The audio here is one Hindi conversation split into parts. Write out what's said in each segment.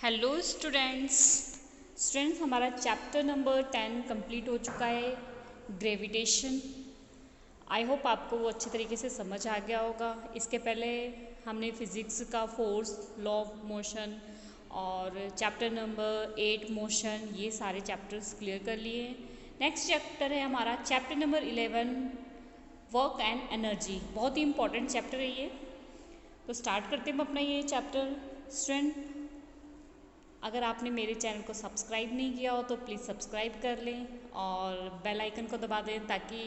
हेलो स्टूडेंट्स हमारा चैप्टर नंबर 10 कंप्लीट हो चुका है, ग्रेविटेशन। आई होप आपको वो अच्छे तरीके से समझ आ गया होगा। इसके पहले हमने फिज़िक्स का फोर्स, लॉ ऑफ मोशन और चैप्टर नंबर 8 मोशन, ये सारे चैप्टर्स क्लियर कर लिए। नेक्स्ट चैप्टर है हमारा chapter number 11 work and energy. बहुत ही इंपॉर्टेंट चैप्टर है ये। तो स्टार्ट करते हैं अपना ये चैप्टर। स्टूडेंट, अगर आपने मेरे चैनल को सब्सक्राइब नहीं किया हो तो प्लीज़ सब्सक्राइब कर लें और बेल आइकन को दबा दें ताकि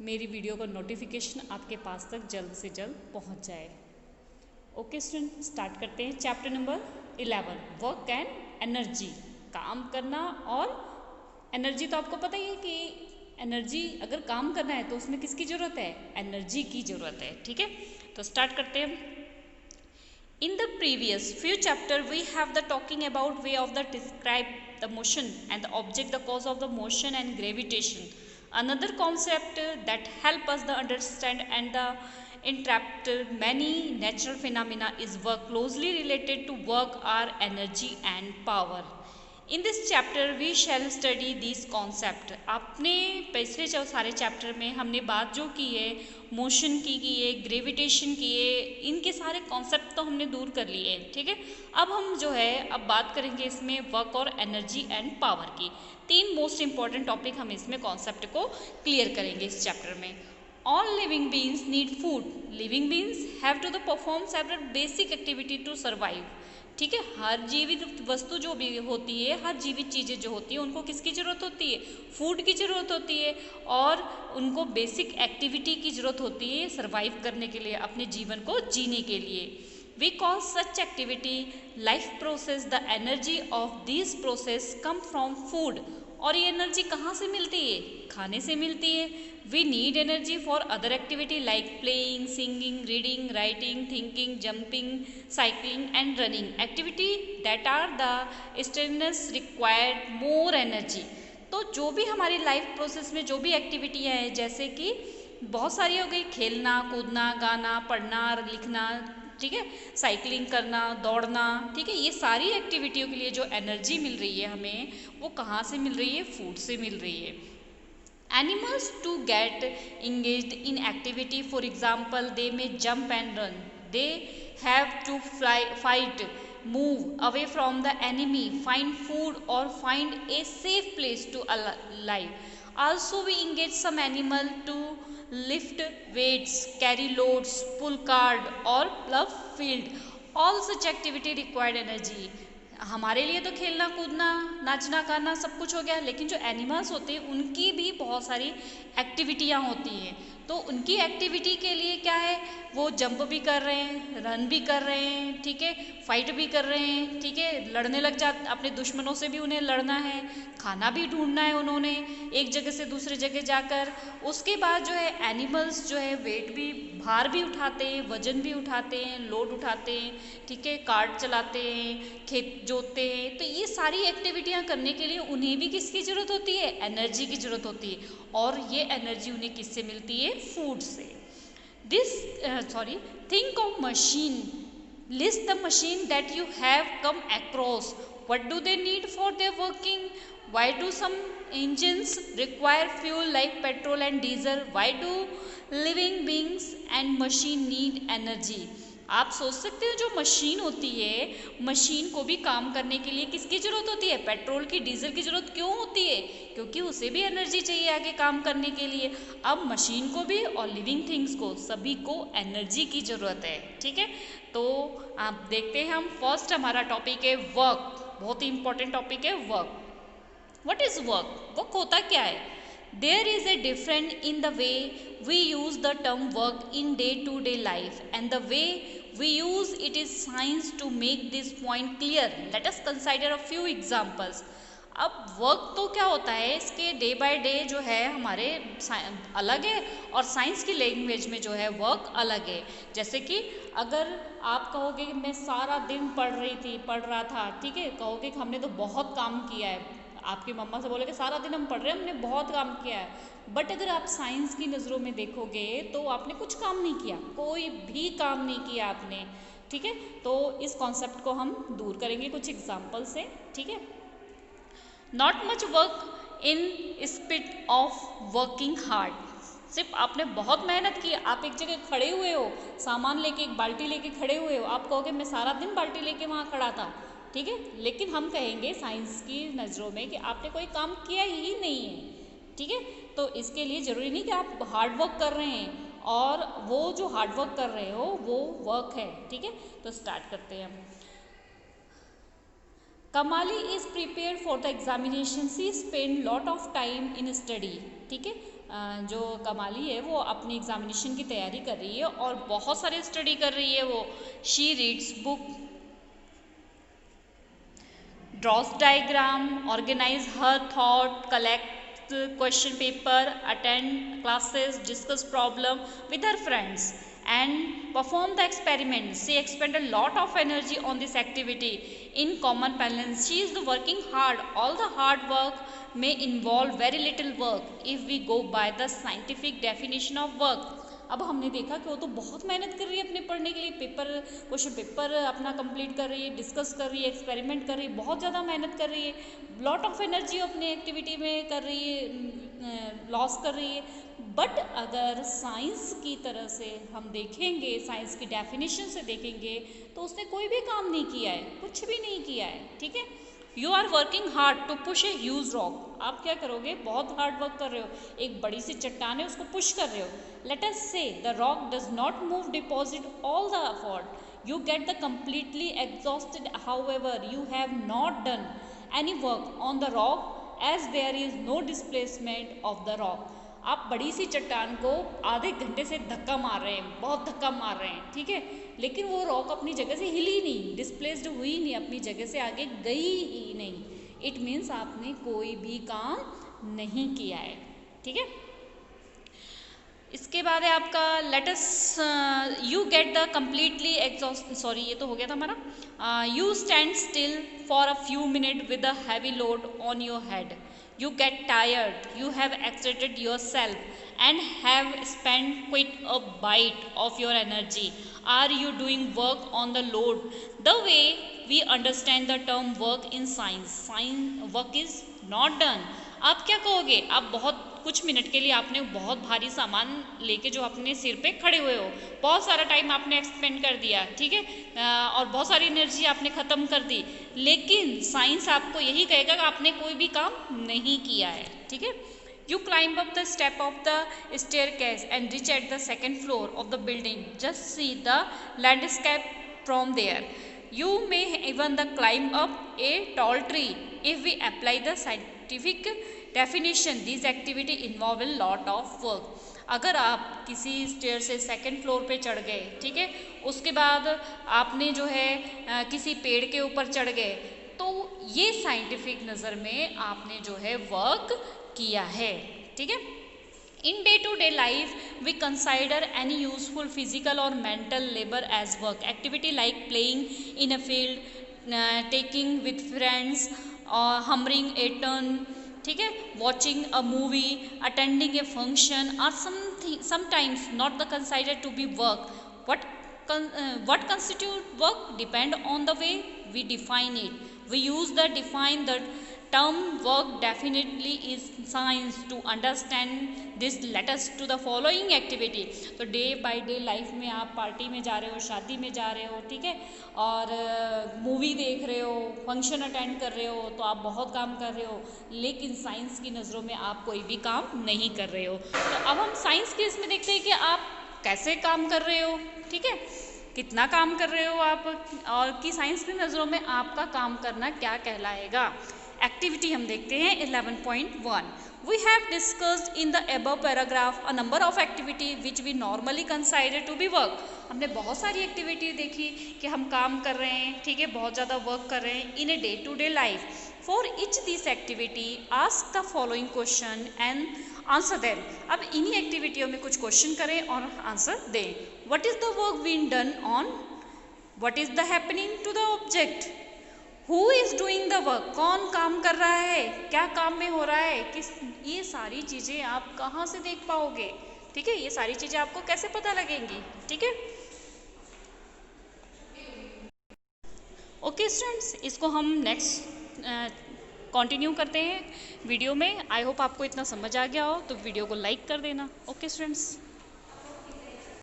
मेरी वीडियो का नोटिफिकेशन आपके पास तक जल्द से जल्द पहुंच जाए। ओके स्टूडेंट, स्टार्ट करते हैं chapter number 11 work and energy. काम करना और एनर्जी। तो आपको पता ही है कि एनर्जी अगर काम करना है तो उसमें किसकी ज़रूरत है? एनर्जी की ज़रूरत है। ठीक है, तो स्टार्ट करते हैं। In the previous few chapter we have the talking about way of the describe the motion and the object, the cause of the motion and gravitation. Another concept that help us the understand and the interpret many natural phenomena is work closely related to work or energy and power. In this chapter we shall study this concept. आपने पिछले सारे चैप्टर में हमने बात जो की है मोशन की है, ग्रेविटेशन की है, इनके सारे कॉन्सेप्ट तो हमने दूर कर लिए हैं। ठीक है, अब हम जो है अब बात करेंगे इसमें वर्क और एनर्जी एंड पावर की। तीन मोस्ट इंपॉर्टेंट टॉपिक हम इसमें कॉन्सेप्ट को क्लियर करेंगे इस चैप्टर में। All living beings need food. Living beings have to the perform several basic activity to survive. ठीक है, हर जीवित वस्तु जो भी होती है, हर जीवित चीज़ें जो होती है, उनको किसकी ज़रूरत होती है? फूड की ज़रूरत होती है और उनको बेसिक एक्टिविटी की ज़रूरत होती है सर्वाइव करने के लिए, अपने जीवन को जीने के लिए। We call such activity life process. The energy of this process come from food. और ये एनर्जी कहाँ से मिलती है? खाने से मिलती है। We need energy for other activity like playing, singing, reading, writing, thinking, jumping, cycling and running. Activity that are the strenuous required more energy. तो जो भी हमारी लाइफ प्रोसेस में जो भी एक्टिविटियाँ हैं, जैसे कि बहुत सारी हो गई, खेलना, कूदना, गाना, पढ़ना, लिखना, ठीक है, साइकिलिंग करना, दौड़ना, ठीक है, ये सारी एक्टिविटियों के लिए जो एनर्जी मिल रही है हमें, वो कहाँ से मिल रही है? फूड से मिल रही है। Animals to get engaged in activity, for example, they may jump and run. They have to fly, fight, move away from the enemy, find food or find a safe place to live. Also, we engage some animal to lift weights, carry loads, pull cart or plough field. All such activity required energy. हमारे लिए तो खेलना, कूदना, नाचना, गाना सब कुछ हो गया, लेकिन जो एनिमल्स होते हैं उनकी भी बहुत सारी एक्टिविटियाँ होती हैं। तो उनकी एक्टिविटी के लिए क्या है? वो जंप भी कर रहे हैं, रन भी कर रहे हैं, ठीक है, फाइट भी कर रहे हैं, ठीक है, लड़ने लग जाते, अपने दुश्मनों से भी उन्हें लड़ना है, खाना भी ढूंढना है उन्होंने एक जगह से दूसरे जगह जाकर। उसके बाद जो है एनिमल्स जो है वेट भी, भार भी उठाते हैं, वजन भी उठाते हैं, लोड उठाते हैं, ठीक है, कार्ट चलाते हैं, खेत जोतते हैं। तो ये सारी एक्टिविटियाँ करने के लिए उन्हें भी किसकी ज़रूरत होती है? एनर्जी की ज़रूरत होती है। और ये एनर्जी उन्हें किससे मिलती है? फूड से। Think of machine. List the machine that you have come across. What do they need for their working? Why do some engines require fuel like petrol and diesel? Why do living beings and machine need energy? आप सोच सकते हो, जो मशीन होती है, मशीन को भी काम करने के लिए किसकी ज़रूरत होती है? पेट्रोल की, डीजल की ज़रूरत क्यों होती है? क्योंकि उसे भी एनर्जी चाहिए आगे काम करने के लिए। अब मशीन को भी और लिविंग थिंग्स को, सभी को एनर्जी की ज़रूरत है। ठीक है, तो आप देखते हैं हम फर्स्ट हमारा टॉपिक है वर्क। बहुत ही इंपॉर्टेंट टॉपिक है work. What is work? Work होता क्या है? There is a difference in the way we use the term work in day-to-day life and the way we use it is science to make this point clear. Let us consider a few examples. अब वर्क तो क्या होता है, इसके डे बाय डे जो है हमारे अलग है और साइंस की लैंग्वेज में जो है वर्क अलग है। जैसे कि अगर आप कहोगे कि मैं सारा दिन पढ़ रहा था, ठीक है, कहोगे कि हमने तो बहुत काम किया है, आपकी मम्मा से बोले कि सारा दिन हम पढ़ रहे हैं, हमने बहुत काम किया है। बट अगर आप साइंस की नज़रों में देखोगे तो आपने कुछ काम नहीं किया, कोई भी काम नहीं किया आपने। ठीक है। तो इस कॉन्सेप्ट को हम दूर करेंगे कुछ एग्जाम्पल से, ठीक है। Not much work in spirit of working hard, सिर्फ आपने बहुत मेहनत की, आप एक जगह खड़े हुए हो, सामान लेके, एक बाल्टी लेके खड़े हुए हो, आप कहोगे मैं सारा दिन बाल्टी लेके वहाँ खड़ा था, ठीक है, लेकिन हम कहेंगे साइंस की नज़रों में कि आपने कोई काम किया ही नहीं है, ठीक है। तो इसके लिए ज़रूरी नहीं कि आप हार्ड वर्क कर रहे हैं, और वो जो हार्ड वर्क कर रहे हो वो वर्क है, ठीक है। तो स्टार्ट करते हैं हम। Kamali is prepare for the examination, she spend lot of time in study, ठीक है। जो कमाली है वो अपनी एग्जामिनेशन की तैयारी कर रही है और बहुत सारे स्टडी कर रही है वो। She reads book, draws diagram, organize her thought, collect question paper, attend classes, discuss problem with her friends and perform the experiment. She expend a lot of energy on this activity. In common parlance, she is working hard. All the hard work may involve very little work if we go by the scientific definition of work. अब हमने देखा कि वो तो बहुत मेहनत कर रही है अपने पढ़ने के लिए, क्वेश्चन पेपर अपना कंप्लीट कर रही है, डिस्कस कर रही है, एक्सपेरिमेंट कर रही है, बहुत ज़्यादा मेहनत कर रही है, लॉट ऑफ एनर्जी अपनी एक्टिविटी में कर रही है, लॉस कर रही है। बट अगर साइंस की तरह से हम देखेंगे, साइंस की डेफिनेशन से देखेंगे, तो उसने कोई भी काम नहीं किया है, कुछ भी नहीं किया है, ठीक है। You are working hard to push a huge rock, आप क्या करोगे, बहुत हार्ड वर्क कर रहे हो, एक बड़ी सी चट्टान है उसको पुश कर रहे हो। लेट अस से the rock does not move deposit all the effort, you get the completely exhausted, however you have not done any work on the rock as there is no displacement of the rock. आप बड़ी सी चट्टान को आधे घंटे से धक्का मार रहे हैं, बहुत धक्का मार रहे हैं, ठीक है, लेकिन वो रॉक अपनी जगह से हिली नहीं, डिस्प्लेस्ड हुई नहीं, अपनी जगह से आगे गई ही नहीं। इट मीन्स आपने कोई भी काम नहीं किया है, ठीक है। इसके बाद है आपका let's, you get the completely exhausted, sorry ये तो हो गया था हमारा। You stand still for a few minute with a heavy load on your head, you get tired, you have exerted yourself and have spent quite a bite of your energy. Are you doing work on the load the way we understand the term work in science? Work is not done. आप क्या कहोगे, आप बहुत कुछ मिनट के लिए आपने बहुत भारी सामान लेके जो अपने सिर पे खड़े हुए हो, बहुत सारा टाइम आपने एक्सपेंड कर दिया, ठीक है, और बहुत सारी एनर्जी आपने ख़त्म कर दी, लेकिन साइंस आपको यही कहेगा कि आपने कोई भी काम नहीं किया है, ठीक है। You climb up the step of the staircase and reach at the second floor of the building. Just see the landscape from there. You may even climb up a tall tree. If we apply the scientific definition, these activity involve a lot of work. अगर आप किसी स्टेयर से सेकंड फ्लोर पे चढ़ गए, ठीक है, उसके बाद आपने जो है किसी पेड़ के ऊपर चढ़ गए, तो ये साइंटिफिक नज़र में आपने जो है वर्क किया है, ठीक है। In day to day life we consider any useful physical और mental labour as work. Activity like playing in a field, taking with friends, hammering a turn, ठीक है, watching a movie, attending a function are sometimes not the consider to be work. What constitute work depend on the way we define it. We use the define the term work definitely is science. To understand this, let us to the following activity. तो डे बाय डे लाइफ में आप पार्टी में जा रहे हो, शादी में जा रहे हो, ठीक है, और मूवी देख रहे हो, फंक्शन अटेंड कर रहे हो, तो आप बहुत काम कर रहे हो, लेकिन साइंस की नज़रों में आप कोई भी काम नहीं कर रहे हो। तो अब हम साइंस के इसमें देखते हैं कि आप कैसे काम कर रहे हो, ठीक है, कितना काम कर रहे हो आप, और कि साइंस की नज़रों में आपका काम करना क्या कहलाएगा। एक्टिविटी हम देखते हैं 11.1. We have discussed in the above paragraph a number of activity which we normally consider to be work. हमने बहुत सारी एक्टिविटी देखी कि हम काम कर रहे हैं, ठीक है, बहुत ज़्यादा वर्क कर रहे हैं in a day to day life. For each this activity ask the following question and answer them. अब इन्हीं एक्टिविटियों में कुछ क्वेश्चन करें और आंसर दें. What is the work being done on, what is the happening to the object, who is doing the work, कौन काम कर रहा है, क्या काम में हो रहा है, किस, ये सारी चीज़ें आप कहाँ से देख पाओगे, ठीक है, ये सारी चीज़ें आपको कैसे पता लगेंगी, ठीक है। ओके स्टूडेंट्स, इसको हम नेक्स्ट कंटिन्यू करते हैं वीडियो में। आई होप आपको इतना समझ आ गया हो, तो वीडियो को लाइक कर देना। Okay students.